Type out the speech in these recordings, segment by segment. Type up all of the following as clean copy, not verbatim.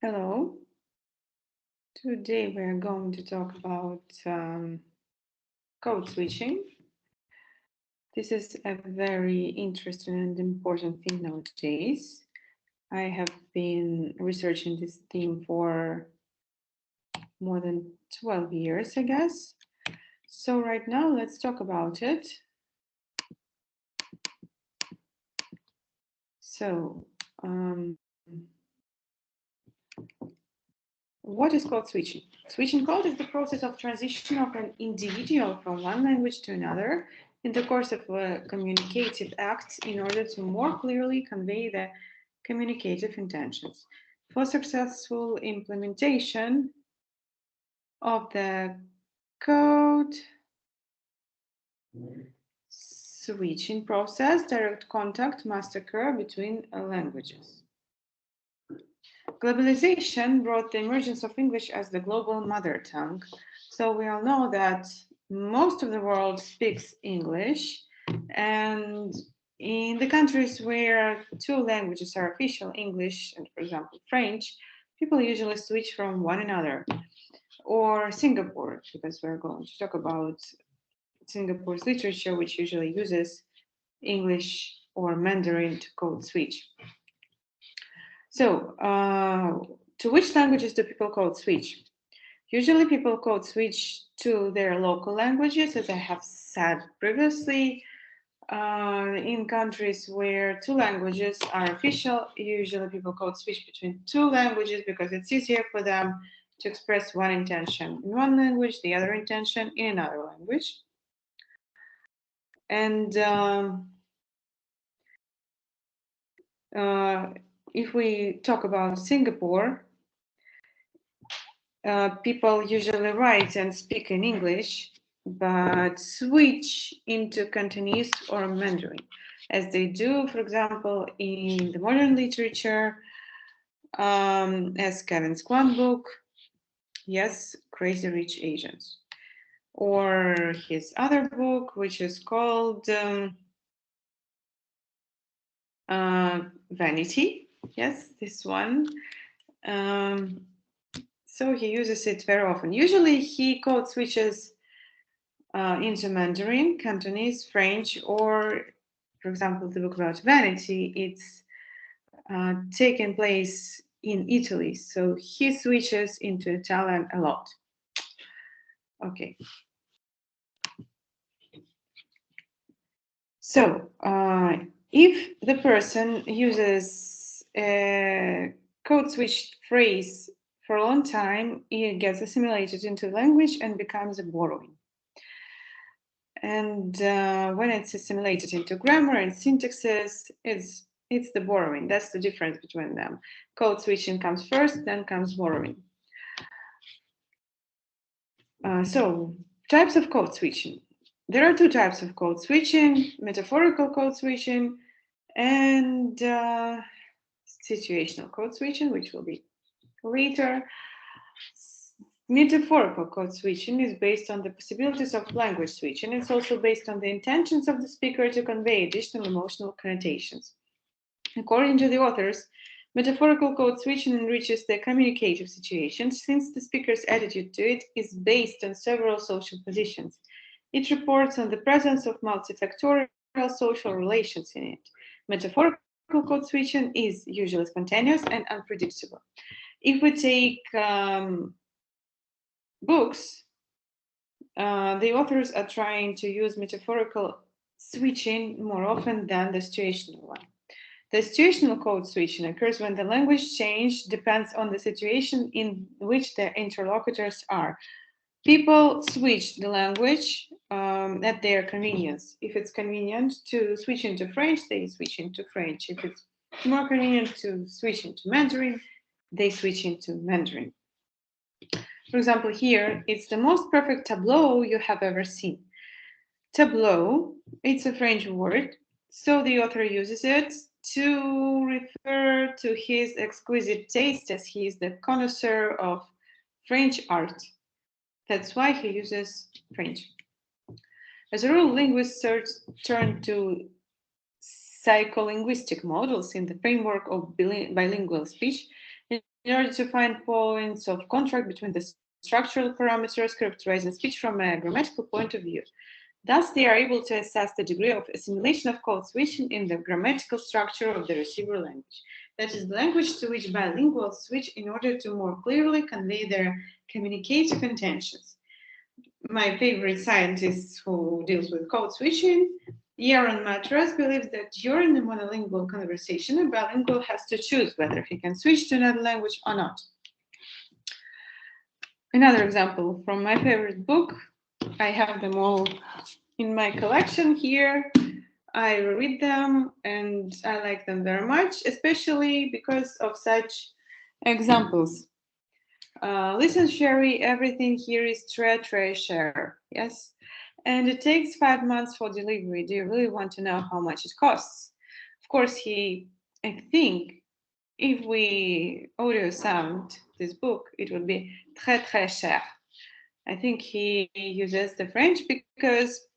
Hello. Today we're going to talk about code switching. This is a very interesting and important thing nowadays. I have been researching this theme for more than 12 years, I guess. So right now, let's talk about it. So, what is code switching? Switching code is the process of transition of an individual from one language to another in the course of a communicative act in order to more clearly convey the communicative intentions. For successful implementation of the code switching process, direct contact must occur between languages. Globalization brought the emergence of English as the global mother tongue. So we all know that most of the world speaks English, and in the countries where two languages are official, English and, for example, French, people usually switch from one another. Or Singapore, because we're going to talk about Singapore's literature, which usually uses English or Mandarin to code switch. So, to which languages do people code switch? Usually, people code switch to their local languages, as I have said previously. In countries where two languages are official, usually people code switch between two languages because it's easier for them to express one intention in one language, the other intention in another language. And if we talk about Singapore, people usually write and speak in English, but switch into Cantonese or Mandarin, as they do, for example, in the modern literature, as Kevin's Kwan book, yes, Crazy Rich Asians, or his other book, which is called Vanity. Yes, this one. So he uses it very often. Usually he code switches into Mandarin, Cantonese, French, or, for example, the book about vanity, it's taken place in Italy. So he switches into Italian a lot. Okay. So if the person uses a code switched phrase for a long time, it gets assimilated into language and becomes a borrowing. And when it's assimilated into grammar and syntaxes, it's the borrowing. That's the difference between them. Code switching comes first, then comes borrowing. So types of code switching. There are two types of code switching: metaphorical code switching and situational code switching, which will be later. Metaphorical code switching is based on the possibilities of language switching. It's also based on the intentions of the speaker to convey additional emotional connotations. According to the authors, metaphorical code switching enriches the communicative situation since the speaker's attitude to it is based on several social positions. It reports on the presence of multifactorial social relations in it. Metaphorical code switching is usually spontaneous and unpredictable. If we take books, the authors are trying to use metaphorical switching more often than the situational one. The situational code switching occurs when the language change depends on the situation in which the interlocutors are. People switch the language at their convenience. If it's convenient to switch into French, they switch into French. If it's more convenient to switch into Mandarin, they switch into Mandarin. For example, here, it's the most perfect tableau you have ever seen. Tableau, it's a French word, so the author uses it to refer to his exquisite taste as he is the connoisseur of French art. That's why he uses French. As a rule, linguists turn to psycholinguistic models in the framework of bilingual speech in order to find points of contact between the structural parameters characterizing speech from a grammatical point of view. Thus, they are able to assess the degree of assimilation of code switching in the grammatical structure of the receiver language. That is, the language to which bilinguals switch in order to more clearly convey their communicative intentions. My favorite scientist who deals with code switching, Yaron Matras, believes that during a monolingual conversation, a bilingual has to choose whether he can switch to another language or not. Another example from my favorite book, I have them all in my collection here. I read them and I like them very much, especially because of such examples. Listen, Sherry, everything here is tre share. Yes. And it takes 5 months for delivery. Do you really want to know how much it costs? Of course, I think if we audio sound this book, it would be très cher. I think he uses the French because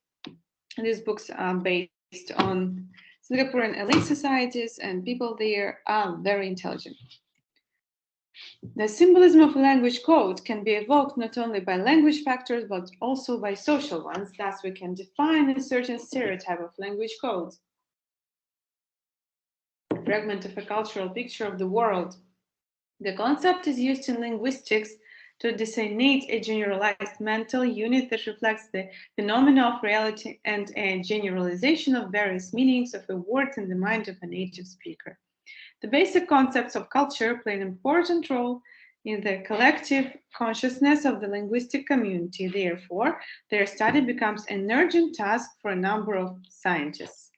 these books are based on Singaporean elite societies and people there are very intelligent. The symbolism of a language code can be evoked not only by language factors but also by social ones. Thus, we can define a certain stereotype of language codes. A fragment of a cultural picture of the world. The concept is used in linguistics to designate a generalized mental unit that reflects the phenomena of reality and a generalization of various meanings of a word in the mind of a native speaker. The basic concepts of culture play an important role in the collective consciousness of the linguistic community. Therefore, their study becomes an urgent task for a number of scientists.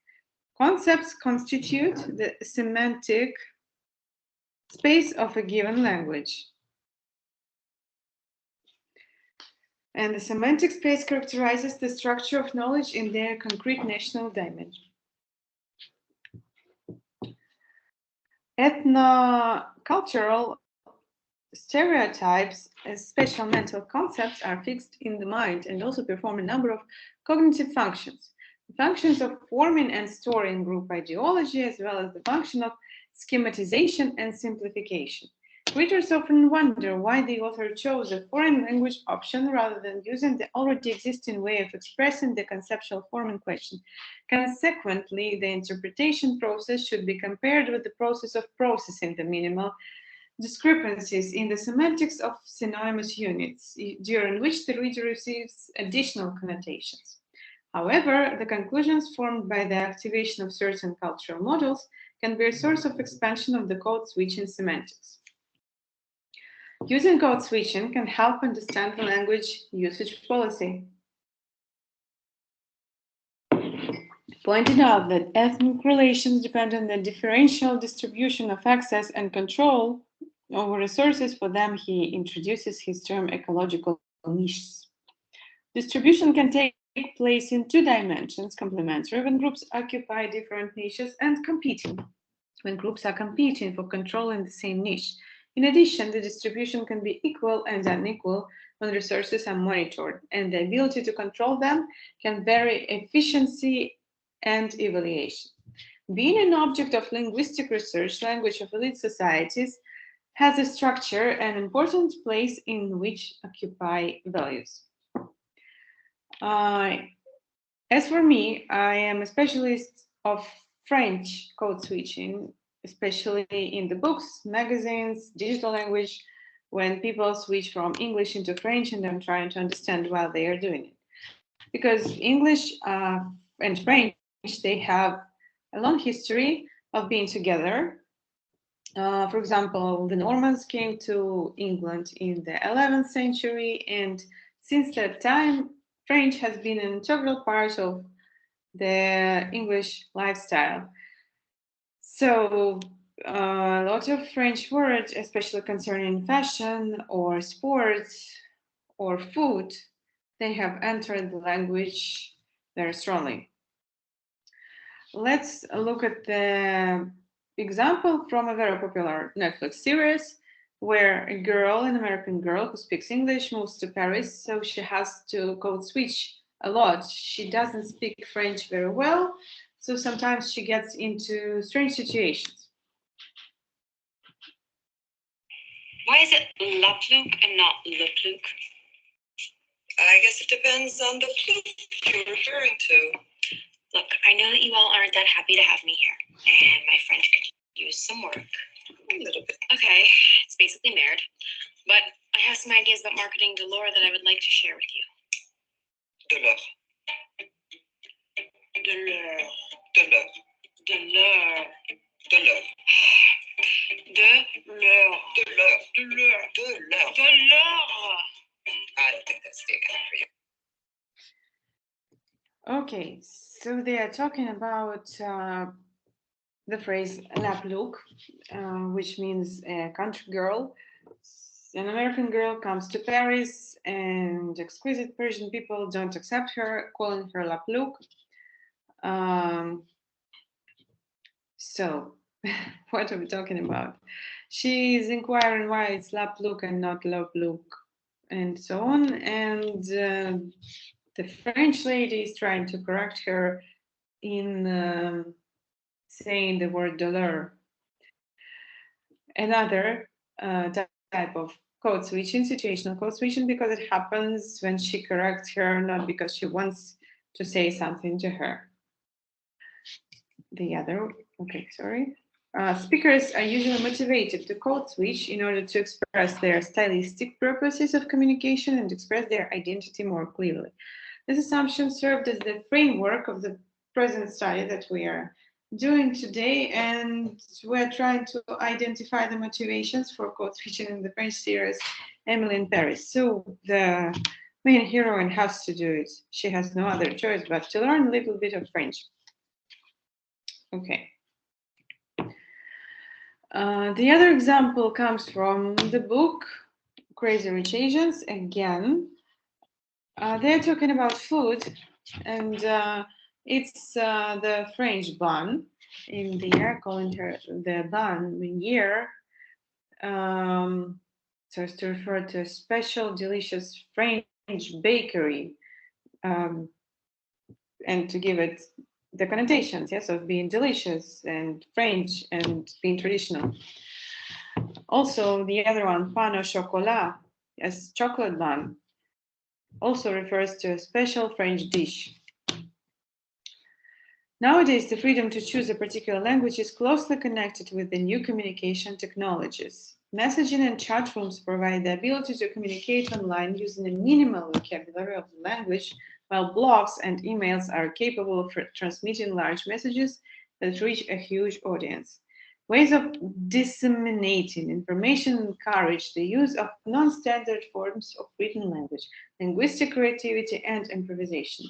Concepts constitute the semantic space of a given language. And the semantic space characterizes the structure of knowledge in their concrete national dimension. Ethnocultural stereotypes as special mental concepts are fixed in the mind and also perform a number of cognitive functions. The functions of forming and storing group ideology, as well as the function of schematization and simplification. Readers often wonder why the author chose a foreign language option rather than using the already existing way of expressing the conceptual form in question. Consequently, the interpretation process should be compared with the process of processing the minimal discrepancies in the semantics of synonymous units, during which the reader receives additional connotations. However, the conclusions formed by the activation of certain cultural models can be a source of expansion of the code switching semantics. Using code switching can help understand the language usage policy. Pointed out that ethnic relations depend on the differential distribution of access and control over resources. For them, he introduces his term ecological niches. Distribution can take place in 2 dimensions, complementary when groups occupy different niches, and competing when groups are competing for control in the same niche. In addition, the distribution can be equal and unequal when resources are monitored, and the ability to control them can vary efficiency and evaluation. Being an object of linguistic research, language of elite societies has a structure and important place in which occupy values. As for me, I am a specialist of French code switching, especially in the books, magazines, digital language, when people switch from English into French and I'm trying to understand why they are doing it. Because English and French, they have a long history of being together. For example, the Normans came to England in the 11th century, and since that time, French has been an integral part of the English lifestyle. So a lot of French words, especially concerning fashion or sports or food, they have entered the language very strongly. Let's look at the example from a very popular Netflix series where a girl, an American girl who speaks English, moves to Paris, so she has to code switch a lot. She doesn't speak French very well, so sometimes she gets into strange situations. Why is it la plouk and not le plouk? I guess it depends on the plouk you're referring to. Look, I know that you all aren't that happy to have me here, and my French could use some work. A little bit. Okay, it's basically married, but I have some ideas about marketing de l'or that I would like to share with you. De l'or. De l'or. De l'or. De l'or. De l'or. De l'or. De l'or. De l'or. De l'or. De l'or. I don't think that's the account for you. Okay, so they are talking about the phrase la plouk, which means a country girl. An American girl comes to Paris, and exquisite Persian people don't accept her, calling her la plouk. So, what are we talking about? She's inquiring why it's la plouk and not la plouk, and so on. And the French lady is trying to correct her in saying the word dollar. Another type of code switching, situational code switching, because it happens when she corrects her, not because she wants to say something to her. The other, okay, sorry. Speakers are usually motivated to code switch in order to express their stylistic purposes of communication and express their identity more clearly. This assumption served as the framework of the present study that we are doing today, and we're trying to identify the motivations for code switching in the French series Emily in Paris. So the main heroine has to do it. She has no other choice but to learn a little bit of French. Okay. The other example comes from the book Crazy Rich Asians. Again, they're talking about food, and it's the French bun in the air, calling her the bun Meunier, so as to refer to a special, delicious French bakery, um, and to give it the connotations, yes, of being delicious and French and being traditional. Also, the other one, pain au chocolat, as chocolate bun, also refers to a special French dish. Nowadays, the freedom to choose a particular language is closely connected with the new communication technologies. Messaging and chat rooms provide the ability to communicate online using a minimal vocabulary of the language, while blogs and emails are capable of transmitting large messages that reach a huge audience. Ways of disseminating information encourage the use of non-standard forms of written language, linguistic creativity, and improvisation.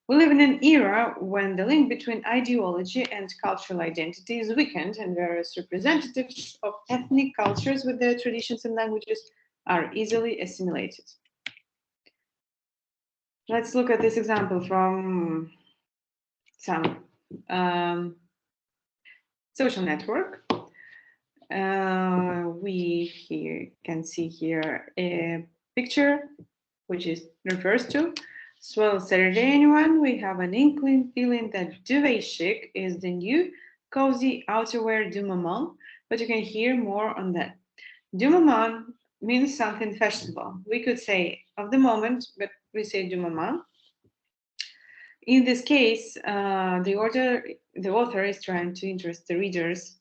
We live in an era when the link between ideology and cultural identity is weakened, and various representatives of ethnic cultures with their traditions and languages are easily assimilated. Let's look at this example from some social network. We can see here a picture which refers to Swell Saturday, anyone? We have an inkling feeling that duvet chic is the new cozy outerwear du moment, but you can hear more on that. Du moment means something fashionable. We could say of the moment, but we say du moment. In this case, the author is trying to interest the readers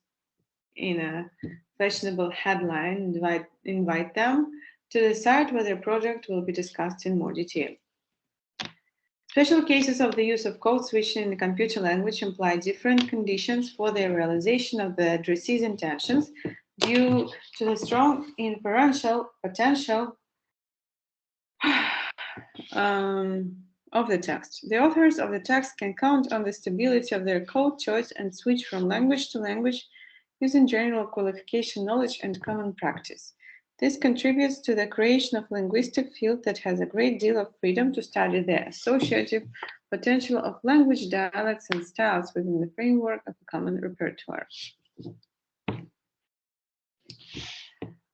in a fashionable headline, invite them to decide whether a project will be discussed in more detail. Special cases of the use of code switching in the computer language imply different conditions for the realization of the addressee's intentions due to the strong inferential potential of the text. The authors of the text can count on the stability of their code choice and switch from language to language using general qualification knowledge and common practice. This contributes to the creation of a linguistic field that has a great deal of freedom to study the associative potential of language, dialects, and styles within the framework of a common repertoire.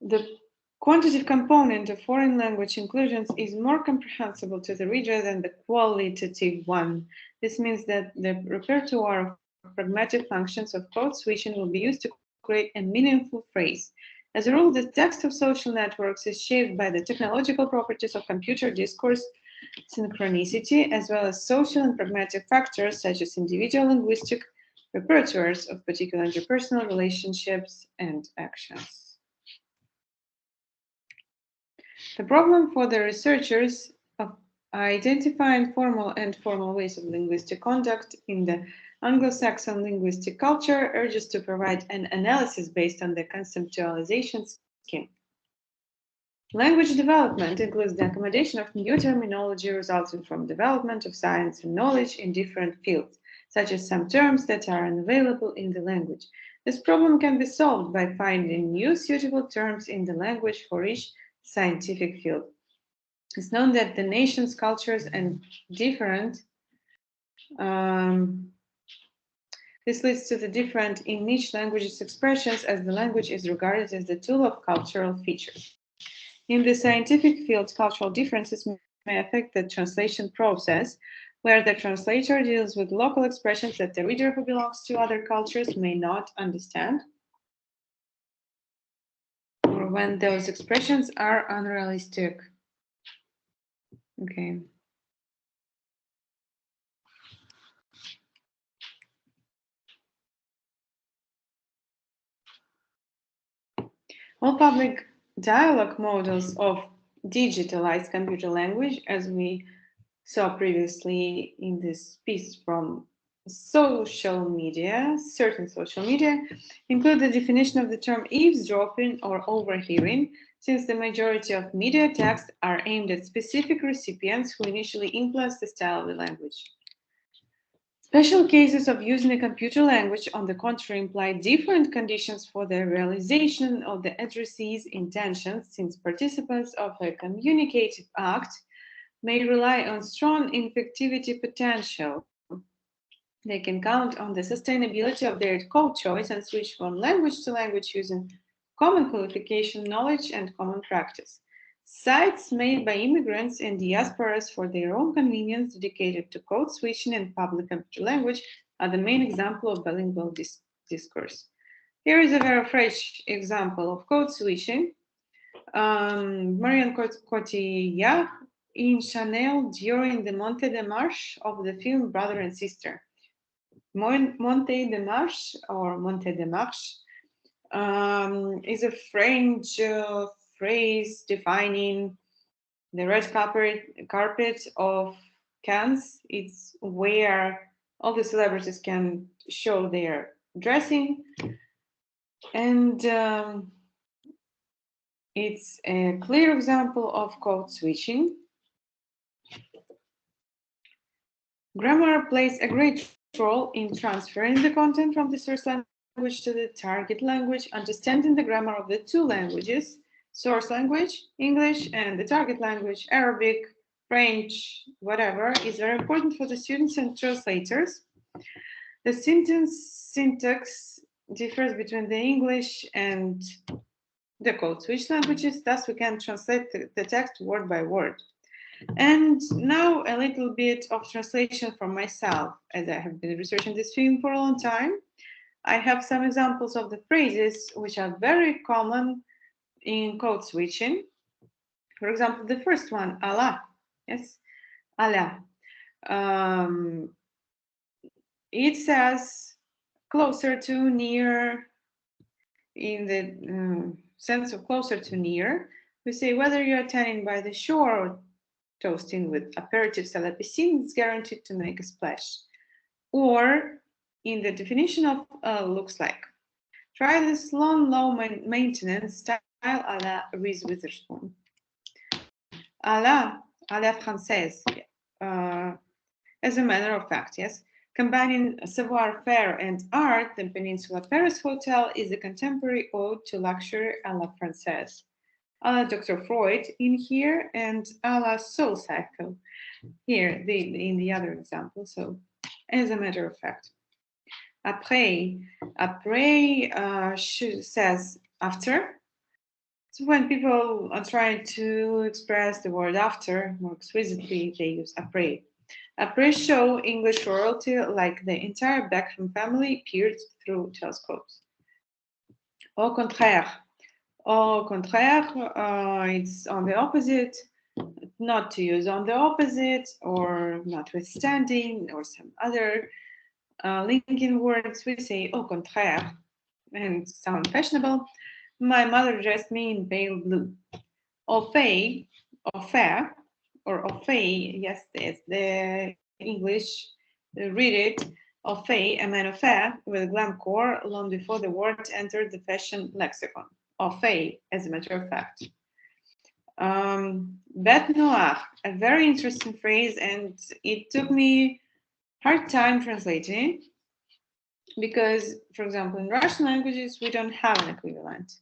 The quantitative component of foreign language inclusions is more comprehensible to the reader than the qualitative one. This means that the repertoire of pragmatic functions of code switching will be used to create a meaningful phrase. As a rule, the text of social networks is shaped by the technological properties of computer discourse synchronicity, as well as social and pragmatic factors such as individual linguistic repertoires of particular interpersonal relationships and actions. The problem for the researchers of identifying formal and formal ways of linguistic conduct in the Anglo-Saxon linguistic culture urges to provide an analysis based on the conceptualization scheme. Language development includes the accommodation of new terminology resulting from development of science and knowledge in different fields, such as some terms that are unavailable in the language. This problem can be solved by finding new suitable terms in the language for each scientific field. It's known that the nations, cultures, and different this leads to the different in each language's expressions, as the language is regarded as the tool of cultural features. In the scientific field, cultural differences may affect the translation process, where the translator deals with local expressions that the reader who belongs to other cultures may not understand, or when those expressions are unrealistic. Okay. All public dialogue models of digitalized computer language, as we saw previously in this piece from social media, certain social media, include the definition of the term eavesdropping or overhearing, since the majority of media texts are aimed at specific recipients who initially influence the style of the language. Special cases of using a computer language, on the contrary, imply different conditions for the realization of the addressee's intentions, since participants of a communicative act may rely on strong infectivity potential. They can count on the sustainability of their code choice and switch from language to language using common qualification, knowledge, and common practice. Sites made by immigrants and diasporas for their own convenience dedicated to code switching and public computer language are the main example of bilingual discourse. Here is a very fresh example of code switching. Marion Cotillard in Chanel during the Monte de Marche of the film Brother and Sister. Monte de Marche or Monte de Marche is a French phrase defining the red carpet of Cannes. It's where all the celebrities can show their dressing, and it's a clear example of code switching. Grammar plays a great role in transferring the content from the source language to the target language. Understanding the grammar of the two languages, source language, English, and the target language, Arabic, French, whatever, is very important for the students and translators. The syntax differs between the English and the code switch languages, thus we can translate the text word by word. And now a little bit of translation from myself, as I have been researching this film for a long time. I have some examples of the phrases which are very common in code switching. For example, the first one, Allah. Yes, Allah. It says closer to, near, in the sense of closer to, near. We say whether you're tanning by the shore or toasting with aperitifs à la piscine, is guaranteed to make a splash. Or in the definition of looks like. Try this long, low maintenance style à la Reese Witherspoon. À la française, as a matter of fact, yes. Combining savoir-faire and art, the Peninsula Paris Hotel is a contemporary ode to luxury à la française. À la Dr. Freud in here, and à la Soul Cycle here, in the other example. So, as a matter of fact. Après says after. So when people are trying to express the word after more exquisitely, they use après. Après show English royalty like the entire Beckham family peered through telescopes. Au contraire, Au contraire, it's on the opposite, not to use on the opposite or notwithstanding or some other linking words. We say au contraire and sound fashionable. My mother dressed me in pale blue. Au fait, au fair, or au fait, yes, it's the English, read it. Au fait, a man of fair with glam core long before the word entered the fashion lexicon. Au fait, as a matter of fact. Bête noire, a very interesting phrase, and it took me hard time translating because, for example, in Russian languages, we don't have an equivalent.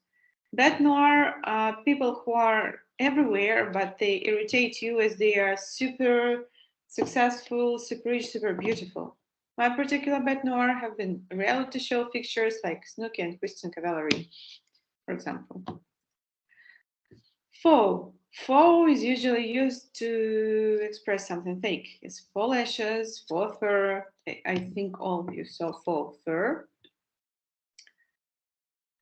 Bête noire are people who are everywhere, but they irritate you as they are super successful, super rich, super beautiful. My particular bête noire have been reality show fixtures like Snooki and Christian Cavalry, for example. Faux. Faux is usually used to express something fake. It's faux lashes, faux fur. I think all of you saw faux fur.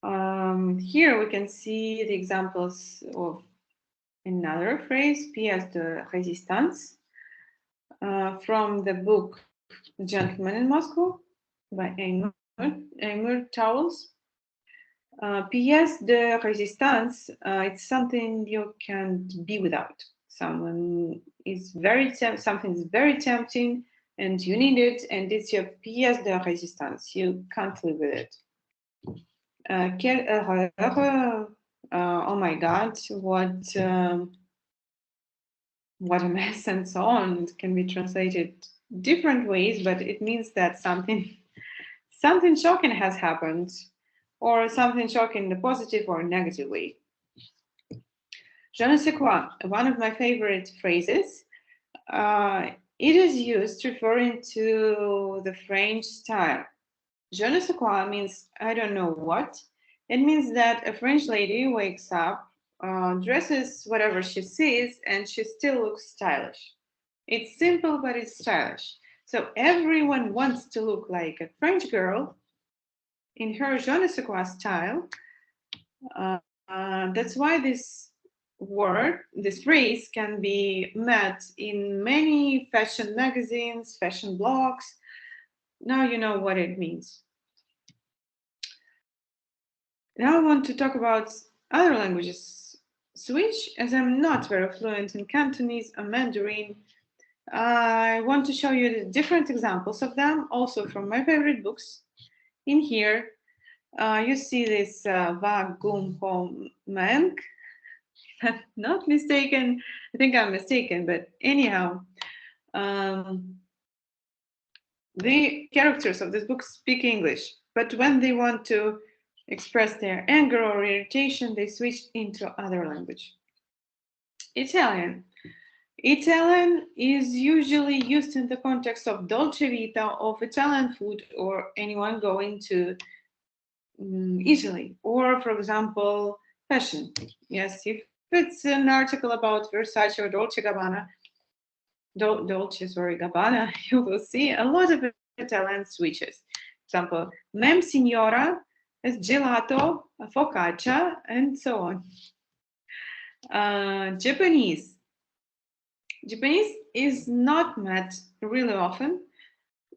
Here we can see the examples of another phrase, pièce de résistance, from the book Gentleman in Moscow by Amur Towles. Pièce de résistance, it's something you can't be without. Something is very tempting and you need it, and it's your pièce de résistance. You can't live with it. Quelle erreur! Oh my God! What a mess, and so on. It can be translated different ways, but it means that something shocking has happened, or something shocking in the positive or negative way. Je ne sais quoi, one of my favorite phrases. It is used referring to the French style. Je ne sais quoi means I don't know what. It means that a French lady wakes up, dresses whatever she sees, and she still looks stylish. It's simple, but it's stylish. So everyone wants to look like a French girl in her je ne sais quoi style. That's why this phrase can be met in many fashion magazines, fashion blogs. Now you know what it means. Now I want to talk about other languages. Switch, as I'm not very fluent in Cantonese or Mandarin, I want to show you the different examples of them, also from my favorite books. In here, you see this va gum hom mank. I'm not mistaken. I think I'm mistaken, but anyhow, the characters of this book speak English, but when they want to express their anger or irritation, they switch into other language. Italian. Italian is usually used in the context of dolce vita, of Italian food, or anyone going to Italy, or for example, fashion. Yes, if it's an article about Versace or Dolce Gabbana, Gabbana, you will see a lot of Italian switches. For example, Mem Signora is gelato, focaccia, and so on. Japanese. Japanese is not met really often.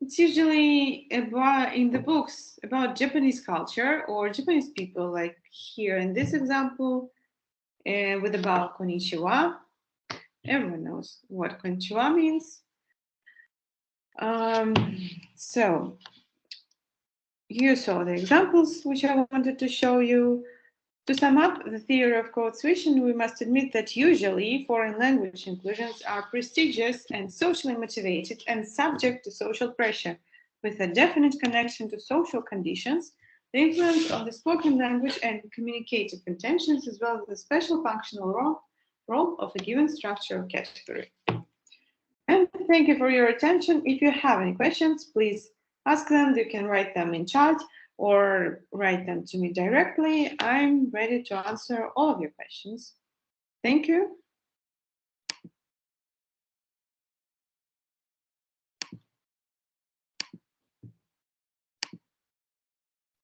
It's usually about in the books about Japanese culture or Japanese people, like here in this example, with about konnichiwa. Everyone knows what konnichiwa means. So you saw the examples which I wanted to show you. To sum up the theory of code switching, we must admit that usually foreign language inclusions are prestigious and socially motivated and subject to social pressure, with a definite connection to social conditions, the influence of the spoken language and communicative intentions, as well as the special functional role of a given structure or category. And thank you for your attention. If you have any questions, please ask them. You can write them in chat or write them to me directly. I'm ready to answer all of your questions. Thank you.